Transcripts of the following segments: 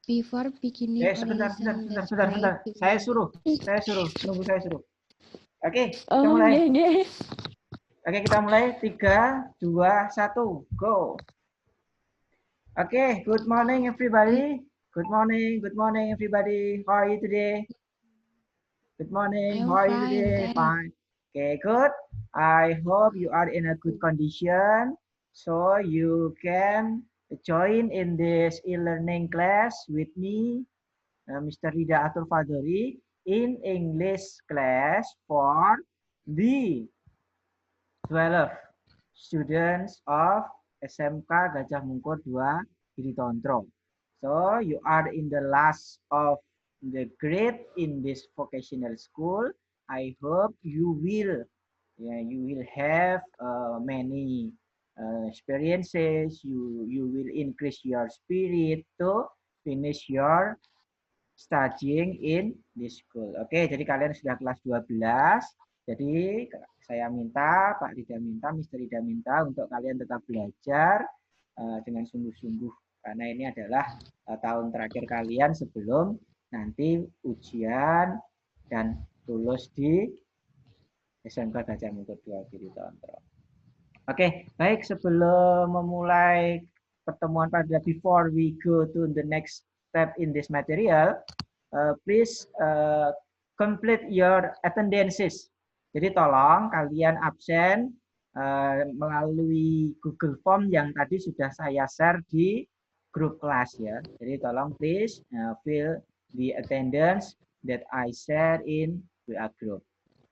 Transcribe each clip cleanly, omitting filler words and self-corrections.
Before beginning or Sebentar. lesson, let's try to Saya suruh, nunggu saya suruh. Oke, kita Oh, mulai. yeah. Oke, kita mulai. 3, 2, 1, go. Oke, good morning everybody. Good morning everybody. How are you today? Good morning. I'm How are you fine, today? thanks. Fine. Okay, good. I hope you are in a good condition so you can join in this e-learning class with me, Mr. Rida Atul Fadori, in English class for the 12 students of SMK Gajah Mungkur 2 Giri Tontro. So you are in the last of the grade in this vocational school. I hope you will have many experiences. You will increase your spirit to finish your studying in this school. Oke, jadi kalian sudah kelas 12. Jadi saya minta, Pak Rida minta, Mr. Rida minta untuk kalian tetap belajar dengan sungguh-sungguh. Karena ini adalah tahun terakhir kalian sebelum nanti ujian dan lulus di SMK Gajah Mungkur 2 Giri Tontro. Oke, baik, sebelum memulai pertemuan pada before we go to the next step in this material, please complete your attendances. Jadi tolong kalian absen melalui Google Form yang tadi sudah saya share di grup kelas ya. Jadi tolong please fill the attendance that I share in WA group.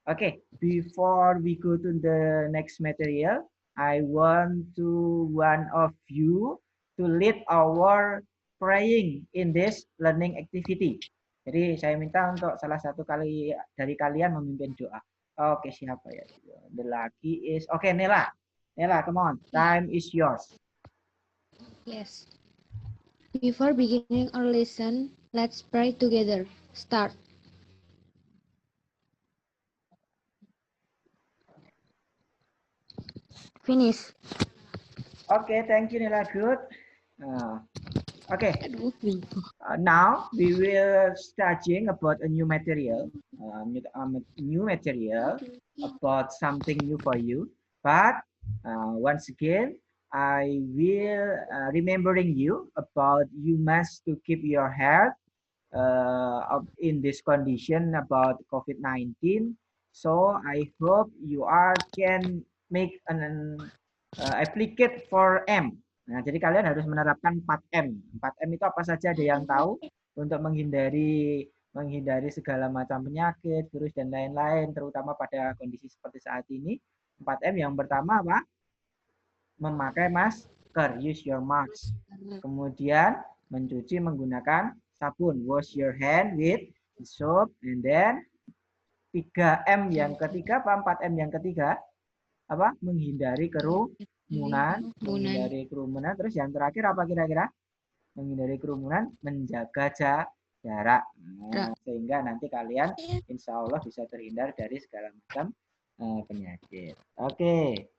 Okay, before we go to the next material, I want one of you to lead our praying in this learning activity. Jadi saya minta untuk salah satu dari kalian memimpin doa. Oke, siapa ya? The lucky is Nela. Nela, come on. Time is yours. Yes. Before beginning our lesson, let's pray together. Start. Finish. Okay, thank you, Nela. Good. Okay. Now we will studying about a new material, about something new for you. But once again, I will remembering you about you must to keep your health in this condition about COVID-19. So I hope you can make an applicate for M. Nah, jadi kalian harus menerapkan 4M. 4M itu apa saja, ada yang tahu? Untuk menghindari segala macam penyakit, virus dan lain-lain, terutama pada kondisi seperti saat ini. 4M yang pertama apa? Memakai masker, use your mask. Kemudian mencuci menggunakan sabun, wash your hand with soap, and then 3M yang ketiga apa 4M yang ketiga? Apa? Menghindari kerumunan. Terus yang terakhir apa kira-kira? Menghindari kerumunan, menjaga jarak. Nah, sehingga nanti kalian insya Allah bisa terhindar dari segala macam penyakit. Oke.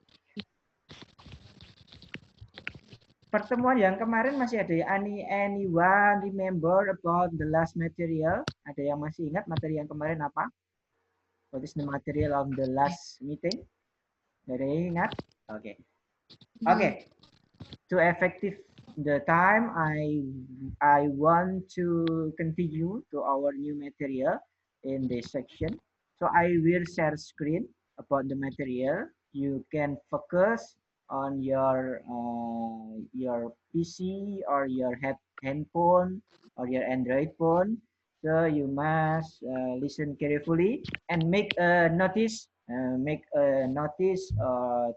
Pertemuan yang kemarin masih ada anyone remember about the last material? Ada yang masih ingat materi yang kemarin apa? What is the material of the last meeting? Ada yang ingat? Oke. Okay. To effective the time, I want to continue to our new material in this section. So I will share screen about the material. You can focus on your PC or your handphone or your Android phone. So you must listen carefully and make a notice,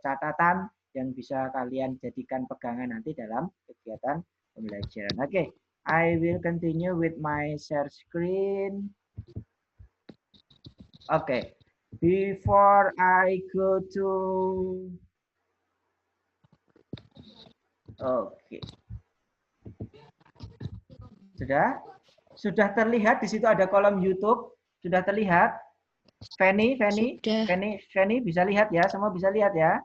catatan yang bisa kalian jadikan pegangan nanti dalam kegiatan pembelajaran. Oke, I will continue with my share screen. Oke, before I go to Sudah terlihat di situ ada kolom YouTube? Sudah terlihat? Fanny bisa lihat ya? Semua bisa lihat ya?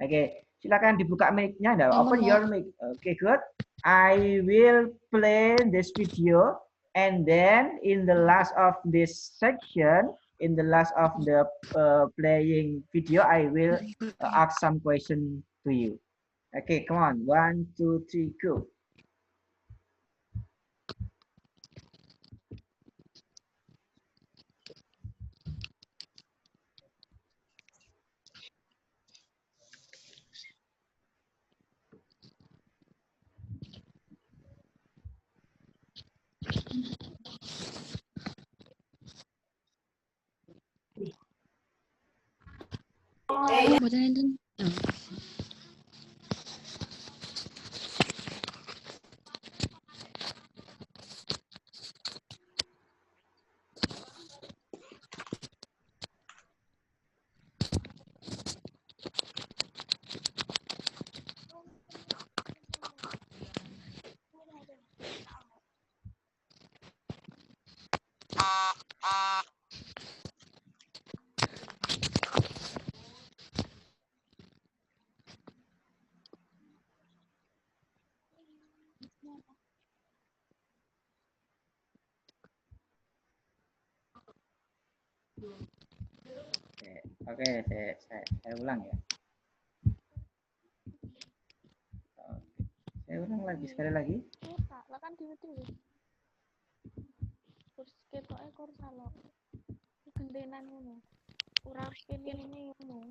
Oke, silakan dibuka mic-nya. Open your mic. Oke, good. I will play this video, and then in the last of this section, in the last of the playing video, I will ask some question to you. Okay, come on. 1, 2, 3, go. Buatan itu. Oke, saya ulang ya. Oke. Saya ulang lagi sekali lagi. Kan diwiti. Terus ketoke kor salo. Gendenan ngono. Ora kene ngono.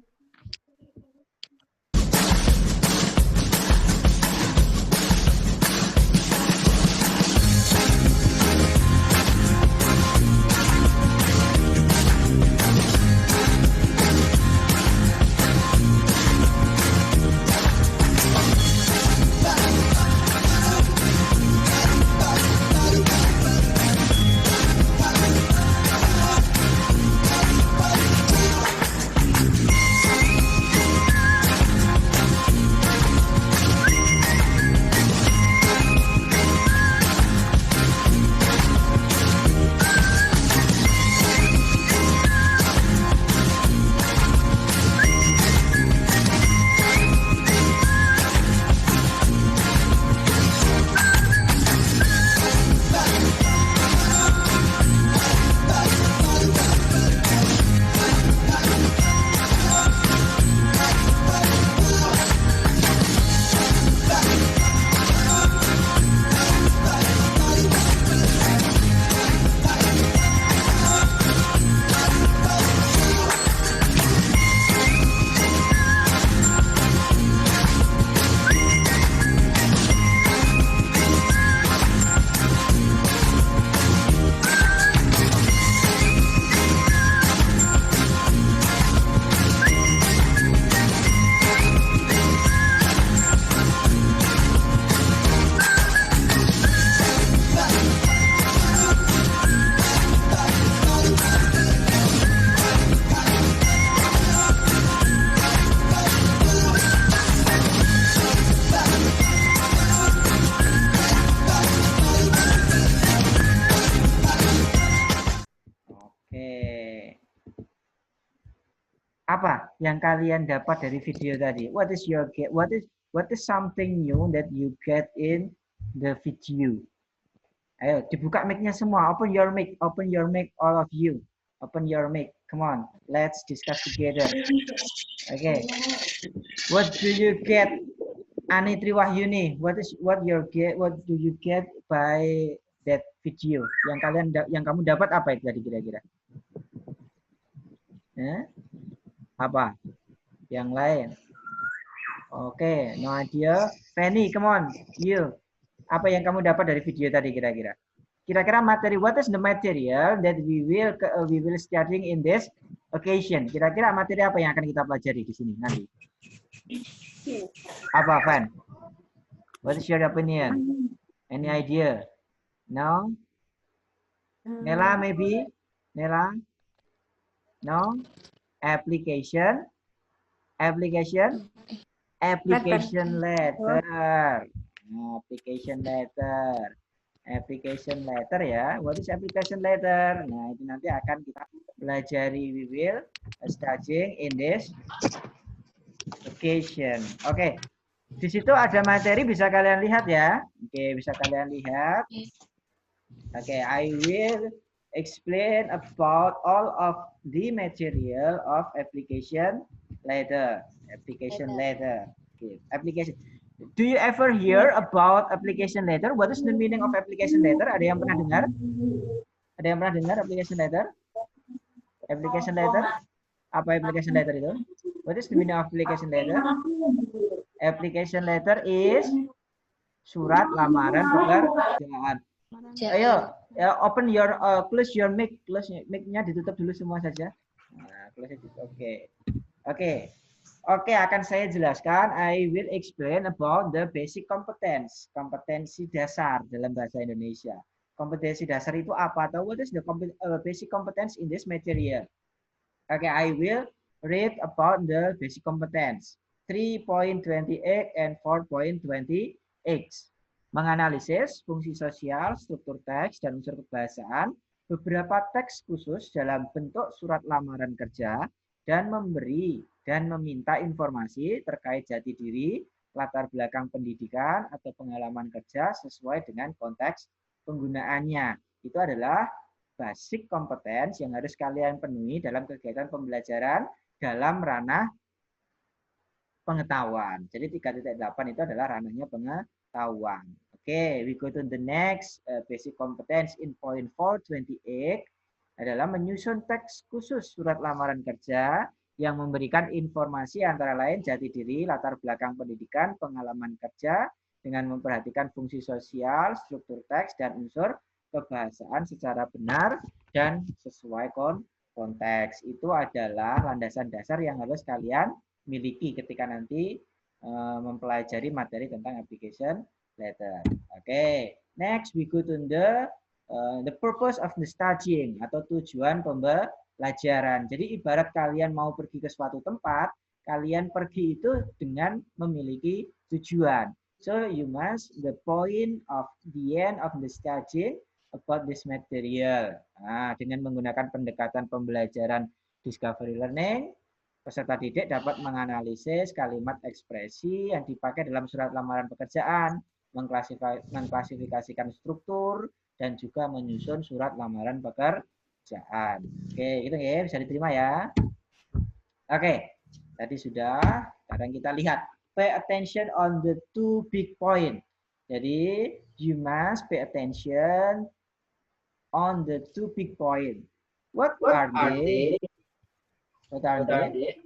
Apa yang kalian dapat dari video tadi? What is something new that you get in the video? Ayo, dibuka mic-nya semua. Open your mic, all of you. Open your mic. Come on, let's discuss together. Okay. What do you get, Ani Triwahyuni? What do you get by that video? Yang kamu dapat apa itu tadi kira-kira? Apa? Yang lain? Oke, no idea. Fanny, come on, you. Apa yang kamu dapat dari video tadi kira-kira? Kira-kira materi, what is the material that we will studying in this occasion? Kira-kira materi apa yang akan kita pelajari di sini nanti? Apa, Van? What is your opinion? Any idea? No? Nela, maybe? Nela? No? Application letter. Application letter ya. What is application letter? Nah, itu nanti akan kita pelajari. We will studying in this occasion. Oke. Di situ ada materi bisa kalian lihat ya. Oke, bisa kalian lihat. Oke, I will explain about all of the material of application letter. Application letter. Okay, application. Do you ever hear about application letter? What is the meaning of application letter? Ada yang pernah dengar? Ada yang pernah dengar application letter? Application letter? Apa application letter itu? What is the meaning of application letter? Application letter is surat lamaran pekerjaan. Ayo, ya, open your close your mic, mic-nya ditutup dulu semua saja. Nah, close it. Oke, akan saya jelaskan. I will explain about the basic competence, kompetensi dasar dalam bahasa Indonesia. Kompetensi dasar itu apa? Atau what is the basic competence in this material? Oke, I will read about the basic competence 3.28 and 4.28. Menganalisis fungsi sosial, struktur teks, dan unsur kebahasaan, beberapa teks khusus dalam bentuk surat lamaran kerja, dan memberi dan meminta informasi terkait jati diri, latar belakang pendidikan, atau pengalaman kerja sesuai dengan konteks penggunaannya. Itu adalah basic competence yang harus kalian penuhi dalam kegiatan pembelajaran dalam ranah pengetahuan. Jadi 3.8 itu adalah ranahnya pengetahuan. Oke, we go to the next basic competence in point 428 adalah menyusun teks khusus surat lamaran kerja yang memberikan informasi antara lain jati diri, latar belakang pendidikan, pengalaman kerja dengan memperhatikan fungsi sosial, struktur teks, dan unsur kebahasaan secara benar dan sesuai konteks. Itu adalah landasan dasar yang harus kalian miliki ketika nanti mempelajari materi tentang application letter. Oke, next we go to the purpose of the studying atau tujuan pembelajaran. Jadi ibarat kalian mau pergi ke suatu tempat, kalian pergi itu dengan memiliki tujuan. So you must the point of the end of the studying about this material. Nah, dengan menggunakan pendekatan pembelajaran discovery learning, peserta didik dapat menganalisis kalimat ekspresi yang dipakai dalam surat lamaran pekerjaan, mengklasifikasikan struktur, dan juga menyusun surat lamaran pekerjaan. Oke, itu ya, bisa diterima ya. Oke, tadi sudah. Sekarang kita lihat. Pay attention on the two big point. Jadi, you must pay attention on the two big point. What are they? What are they?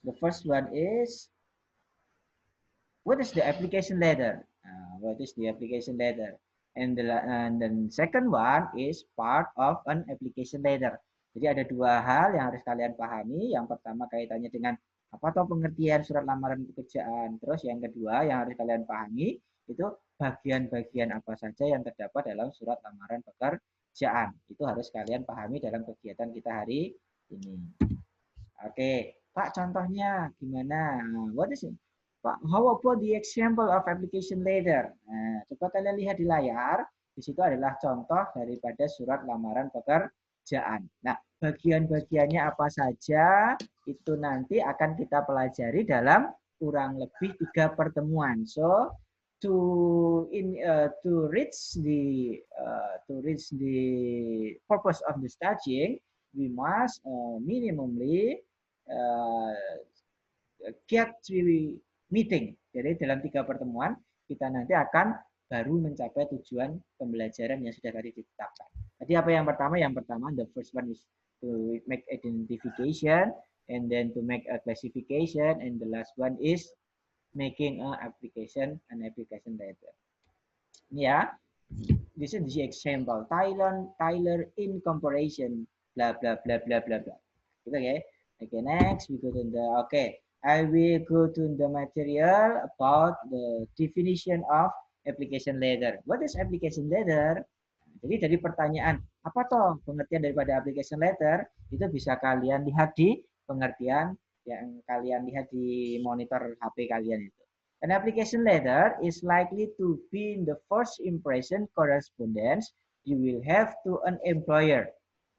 The first one is, what is the application letter? What is the application letter? And the second one is part of an application letter. Jadi ada dua hal yang harus kalian pahami. Yang pertama kaitannya dengan apa atau pengertian surat lamaran pekerjaan. Terus yang kedua yang harus kalian pahami itu bagian-bagian apa saja yang terdapat dalam surat lamaran pekerjaan. Itu harus kalian pahami dalam kegiatan kita hari ini. Oke, Pak, contohnya gimana? What is it? Pak, how about the example of application letter? Nah, coba kalian lihat di layar. Di situ adalah contoh daripada surat lamaran pekerjaan. Nah, bagian-bagiannya apa saja itu nanti akan kita pelajari dalam kurang lebih 3 pertemuan. So, to reach the purpose of the studying, we must minimally get to meeting. Jadi dalam 3 pertemuan kita nanti akan baru mencapai tujuan pembelajaran yang sudah tadi ditetapkan. Tadi apa yang pertama? Yang pertama, the first one is to make identification, and then to make a classification, and the last one is making an application letter. Ya, this is the example. Tyler in comparison, blah blah blah blah blah blah. Okay. Okay, next we go to the I will go to the material about the definition of application letter. What is application letter? Jadi dari pertanyaan, apa toh pengertian daripada application letter? Itu bisa kalian lihat di pengertian yang kalian lihat di monitor HP kalian itu. An application letter is likely to be the first impression correspondence you will have to an employer.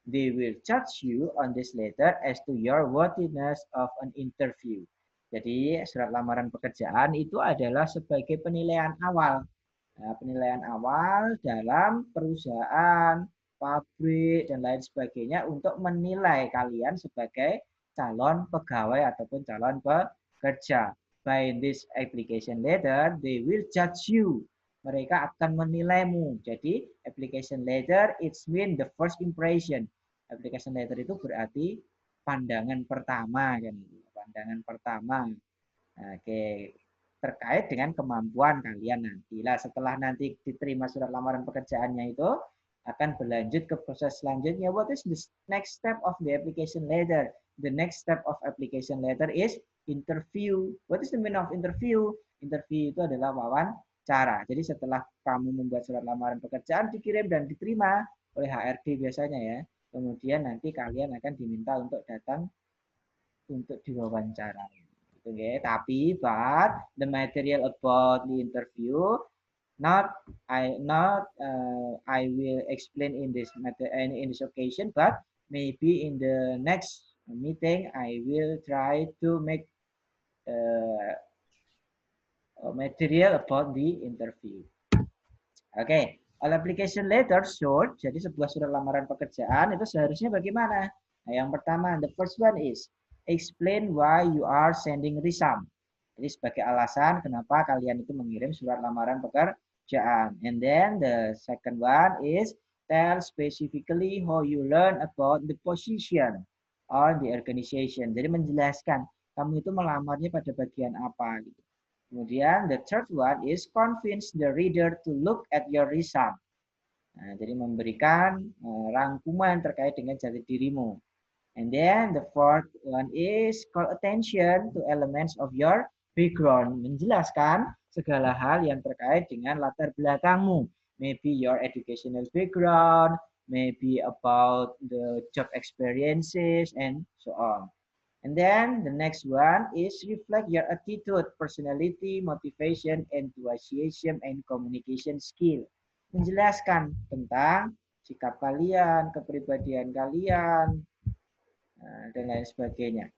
They will judge you on this letter as to your worthiness of an interview. Jadi surat lamaran pekerjaan itu adalah sebagai penilaian awal. Nah, penilaian awal dalam perusahaan, pabrik, dan lain sebagainya untuk menilai kalian sebagai calon pegawai ataupun calon pekerja. By this application letter, they will judge you. Mereka akan menilaimu. Jadi, application letter, it's mean the first impression. Application letter itu berarti pandangan pertama. Kan? Pandangan pertama. Oke, terkait dengan kemampuan kalian nanti. Lah setelah nanti diterima surat lamaran pekerjaannya itu akan berlanjut ke proses selanjutnya. What is the next step of the application letter? The next step of application letter is interview. What is the meaning of interview? Interview itu adalah wawancara. Jadi setelah kamu membuat surat lamaran pekerjaan dikirim dan diterima oleh HRD biasanya ya. Kemudian nanti kalian akan diminta untuk datang untuk diwawancara. Okay, tapi but the material about the interview I will explain in this occasion, but maybe in the next meeting I will try to make material about the interview. Okay, all application letter short. Jadi sebuah surat lamaran pekerjaan itu seharusnya bagaimana? Nah, yang pertama, the first one is explain why you are sending resume. Jadi sebagai alasan kenapa kalian itu mengirim surat lamaran pekerjaan. And then the second one is tell specifically how you learn about the position or the organization. Jadi menjelaskan kamu itu melamarnya pada bagian apa gitu. Kemudian the third one is convince the reader to look at your resume. Nah, jadi memberikan rangkuman terkait dengan jati dirimu. And then the fourth one is call attention to elements of your background. Menjelaskan segala hal yang terkait dengan latar belakangmu. Maybe your educational background, maybe about the job experiences, and so on. And then the next one is reflect your attitude, personality, motivation, enthusiasm, and communication skill. Menjelaskan tentang sikap kalian, kepribadian kalian, dan lain sebagainya.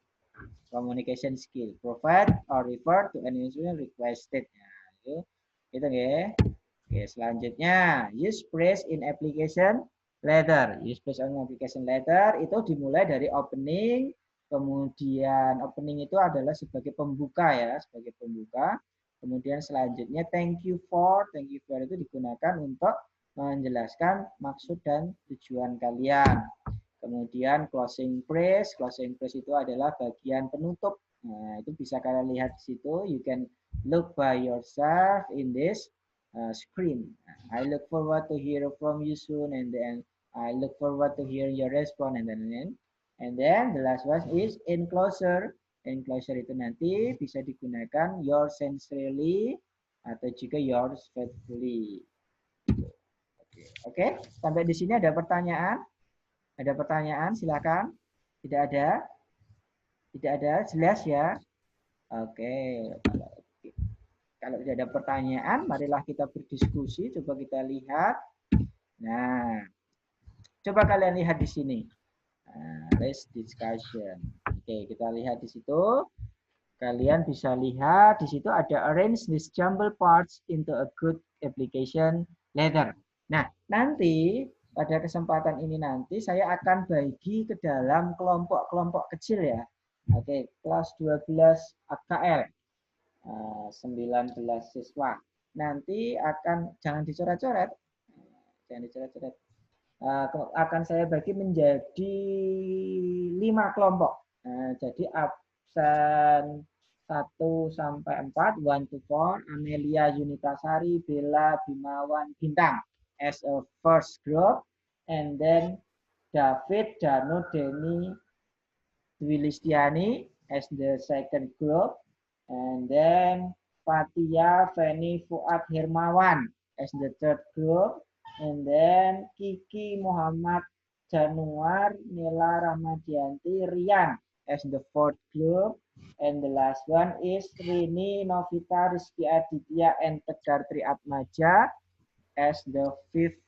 Communication skill. Provide or refer to any information requested. Nah, itu ya. Oke, selanjutnya use phrase in application letter. Use phrase in application letter itu dimulai dari opening. Kemudian opening itu adalah sebagai pembuka ya, sebagai pembuka. Kemudian selanjutnya thank you for itu digunakan untuk menjelaskan maksud dan tujuan kalian. Kemudian closing phrase itu adalah bagian penutup. Nah, itu bisa kalian lihat di situ. You can look by yourself in this screen. I look forward to hear from you soon, and then I look forward to hear your response, and then the last one is enclosure. Enclosure itu nanti bisa digunakan yours sincerely atau juga yours faithfully. Oke, sampai di sini ada pertanyaan? Ada pertanyaan? Silakan. Tidak ada? Tidak ada? Jelas ya? Oke. Kalau tidak ada pertanyaan, marilah kita berdiskusi. Coba kita lihat. Nah, coba kalian lihat di sini. Let's discussion. Oke, kita lihat di situ. Kalian bisa lihat di situ ada arrange these jumble parts into a good application letter. Nah, nanti pada kesempatan ini nanti saya akan bagi ke dalam kelompok-kelompok kecil ya. Oke, kelas 12 AKL. 19 siswa. Nanti akan jangan dicoret-coret. Jangan dicoret-coret. Akan saya bagi menjadi 5 kelompok. Jadi absen 1 sampai 4, 1 to 4, Amelia Yunitasari, Bella Bimawan Bintang as a first group, and then David, Dano, Denny, Dwi Listiani as the second group, and then Fatia, Feni, Fuad, Hermawan as the third group, and then Kiki, Muhammad, Januar, Nila, Rahmadianti, Rian as the fourth group, and the last one is Rini, Novita, Rizky Aditya, and Tegar Triatmaja as the fifth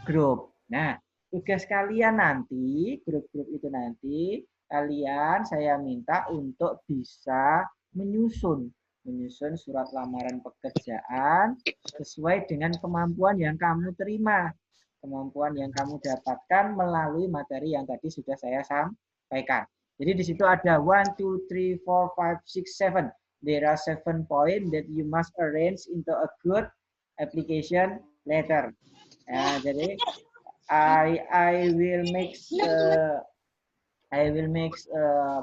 group. Nah, tugas kalian nanti, grup-grup itu nanti, kalian saya minta untuk bisa menyusun surat lamaran pekerjaan sesuai dengan kemampuan yang kamu terima, kemampuan yang kamu dapatkan melalui materi yang tadi sudah saya sampaikan. Jadi di situ ada 1, 2, 3, 4, 5, 6, 7. There are 7 points that you must arrange into a good application letter. Jadi I will make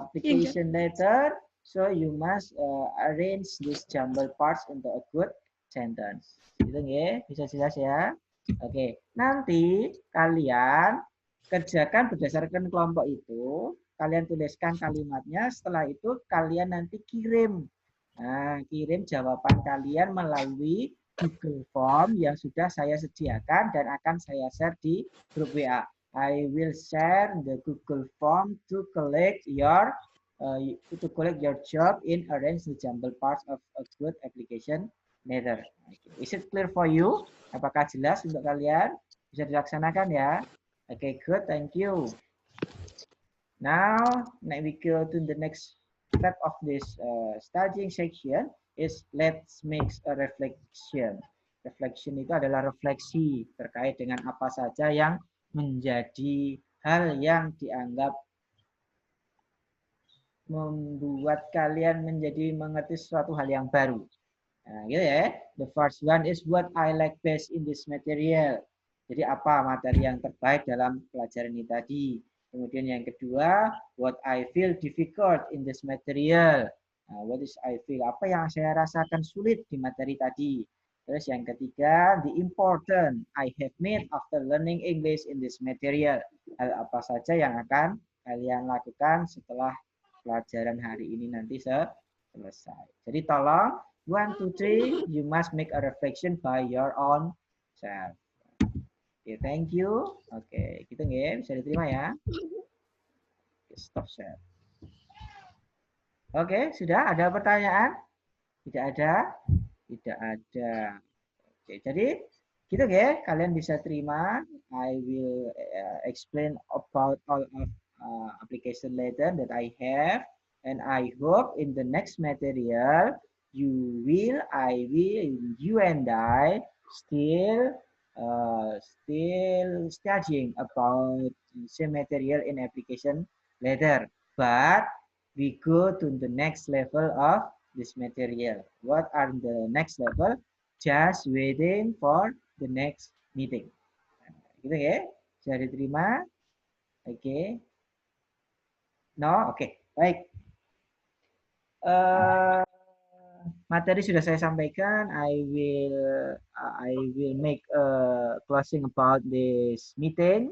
application letter. So you must arrange these jumble parts into a good sentence. Gitu nggih, bisa jelas ya. Oke, nanti kalian kerjakan berdasarkan kelompok itu. Kalian tuliskan kalimatnya. Setelah itu kalian nanti kirim. Nah, kirim jawaban kalian melalui Google Form yang sudah saya sediakan dan akan saya share di grup WA. I will share the Google Form to collect your job in arrange the jumble parts of a good application letter. Is it clear for you? Apakah jelas untuk kalian? Bisa dilaksanakan ya? Okay, good. Thank you. Now we go to the next step of this studying section is let's make a reflection. Reflection itu adalah refleksi terkait dengan apa saja yang menjadi hal yang dianggap membuat kalian menjadi mengerti sesuatu hal yang baru. Nah, gitu ya. The first one is what I like best in this material. Jadi apa materi yang terbaik dalam pelajaran ini tadi. Kemudian yang kedua, what I feel difficult in this material. Nah, what is I feel? Apa yang saya rasakan sulit di materi tadi. Terus yang ketiga, the important I have made after learning English in this material. Hal apa saja yang akan kalian lakukan setelah pelajaran hari ini nanti selesai. Jadi tolong 1, 2, 3, you must make a reflection by your own self. Oke, thank you. Oke, gitu nggih, bisa diterima ya. Stop share. Oke, sudah ada pertanyaan? Tidak ada? Tidak ada. Oke, jadi gitu nggih, kalian bisa terima. I will explain about all of application letter that I have, and I hope in the next material you and I still studying about same material in application letter, but we go to the next level of this material. What are the next level? Just waiting for the next meeting. Gitu ya, bisa diterima. Oke. No, oke, baik. Materi sudah saya sampaikan. I will make a closing about this meeting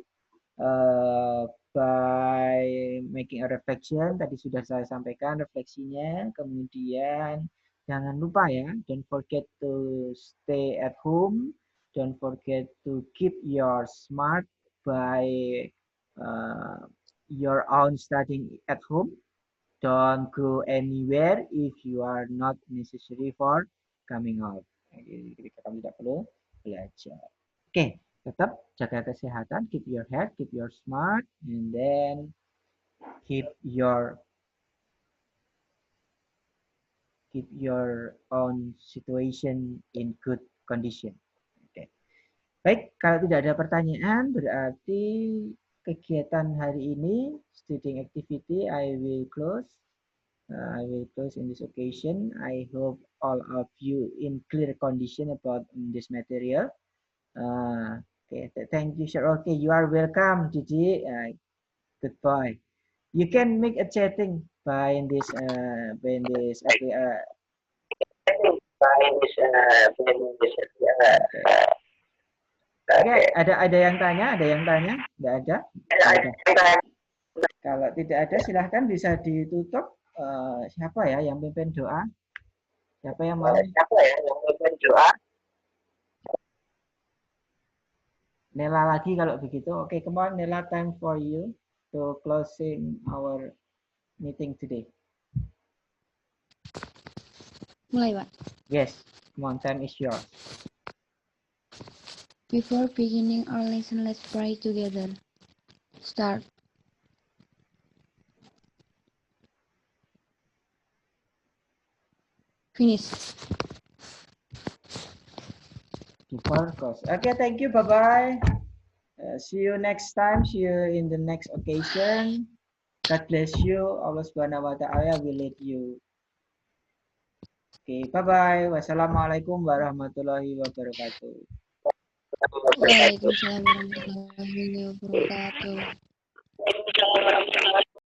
by making a reflection. Tadi sudah saya sampaikan refleksinya. Kemudian jangan lupa ya, don't forget to stay at home. Don't forget to keep your smart by your own studying at home. Don't go anywhere if you are not necessary for coming out. Ketika kamu tidak perlu belajar. Oke, tetap jaga kesehatan, keep your head, keep your smart, and then keep your own situation in good condition. Oke. Baik, kalau tidak ada pertanyaan berarti kegiatan hari ini, studying activity, I will close in this occasion. I hope all of you in clear condition about this material. Okay, thank you, sir. Okay, you are welcome, Gigi. Goodbye. You can make a chatting by this Oke, ada yang tanya? Tidak ada? Kalau tidak ada, silahkan bisa ditutup. Siapa ya yang pimpin doa? Siapa yang mau? Nela lagi kalau begitu. Oke, come on, Nela, time for you to closing our meeting today. Mulai, Pak. Yes, come on, time is yours. Before beginning our lesson, let's pray together. Start. Finish. Okay, thank you. Bye-bye. See you next time. See you in the next occasion. God bless you. Allah Subhanahu wa Ta'ala will lead you. Okay, bye-bye. Wassalamualaikum warahmatullahi wabarakatuh. Waalaikumsalam warahmatullahi wabarakatuh.